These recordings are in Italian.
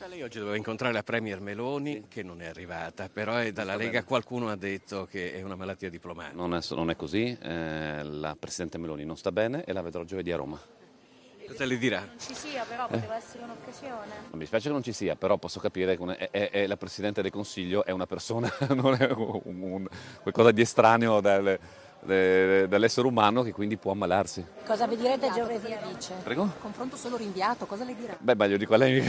Lei oggi doveva incontrare la Premier Meloni, che non è arrivata, però dalla sta Lega bene. qualcuno ha detto che è una malattia diplomatica. Non è così, la Presidente Meloni non sta bene e la vedrò giovedì a Roma. Cosa le dirà? Non ci sia, però poteva essere un'occasione. Non mi dispiace che non ci sia, però posso capire che è la Presidente del Consiglio, è una persona, non è qualcosa di estraneo dall'essere umano che quindi può ammalarsi. Cosa vi direte giovedì? Dice. Prego? Confronto solo rinviato, cosa le dirà? Beh, glielo dico a lei.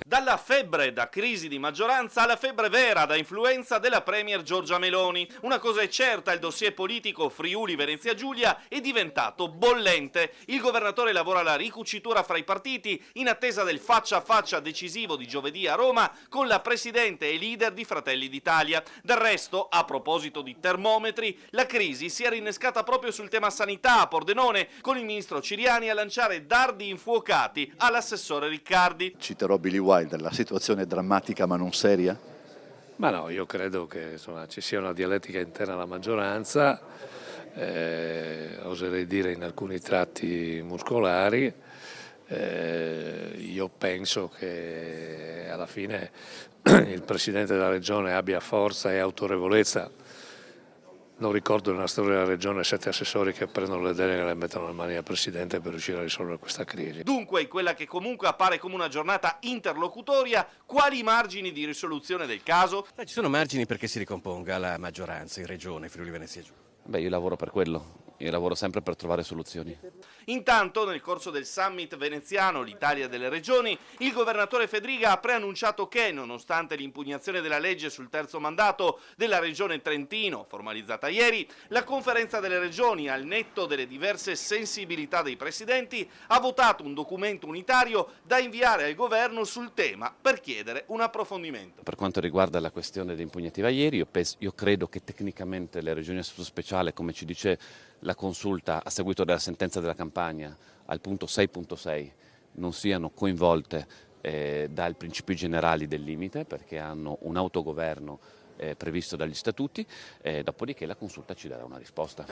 Dalla febbre da crisi di maggioranza alla febbre vera da influenza della Premier Giorgia Meloni. Una cosa è certa, il dossier politico Friuli-Venezia Giulia è diventato bollente. Il governatore lavora alla ricucitura fra i partiti in attesa del faccia a faccia decisivo di giovedì a Roma con la presidente e leader di Fratelli d'Italia. Del resto, a proposito di termometri, la crisi si è rinnescata proprio sul tema sanità a Pordenone, con il ministro Ciriani a lanciare dardi infuocati all'assessore Riccardi. Citerò Billy Wilder, la situazione è drammatica ma non seria? Ma no, io credo che ci sia una dialettica interna alla maggioranza, oserei dire in alcuni tratti muscolari. Io penso che alla fine il Presidente della Regione abbia forza e autorevolezza. Non ricordo nella storia della Regione 7 assessori che prendono le deleghe e le mettono nelle mani al Presidente per riuscire a risolvere questa crisi. Dunque, in quella che comunque appare come una giornata interlocutoria, quali margini di risoluzione del caso? Ci sono margini perché si ricomponga la maggioranza in Regione Friuli Venezia Giulia. Beh, io lavoro per quello, io lavoro sempre per trovare soluzioni. Intanto, nel corso del summit veneziano, l'Italia delle regioni, il governatore Fedriga ha preannunciato che, nonostante l'impugnazione della legge sul terzo mandato della regione Trentino, formalizzata ieri, la conferenza delle regioni, al netto delle diverse sensibilità dei presidenti, ha votato un documento unitario da inviare al governo sul tema per chiedere un approfondimento. Per quanto riguarda la questione dell'impugnativa ieri, io credo che tecnicamente le regioni a statuto speciale, come ci dice la consulta a seguito della sentenza della Campania al punto 6.6, non siano coinvolte dai principi generali del limite perché hanno un autogoverno previsto dagli statuti, dopodiché la consulta ci darà una risposta.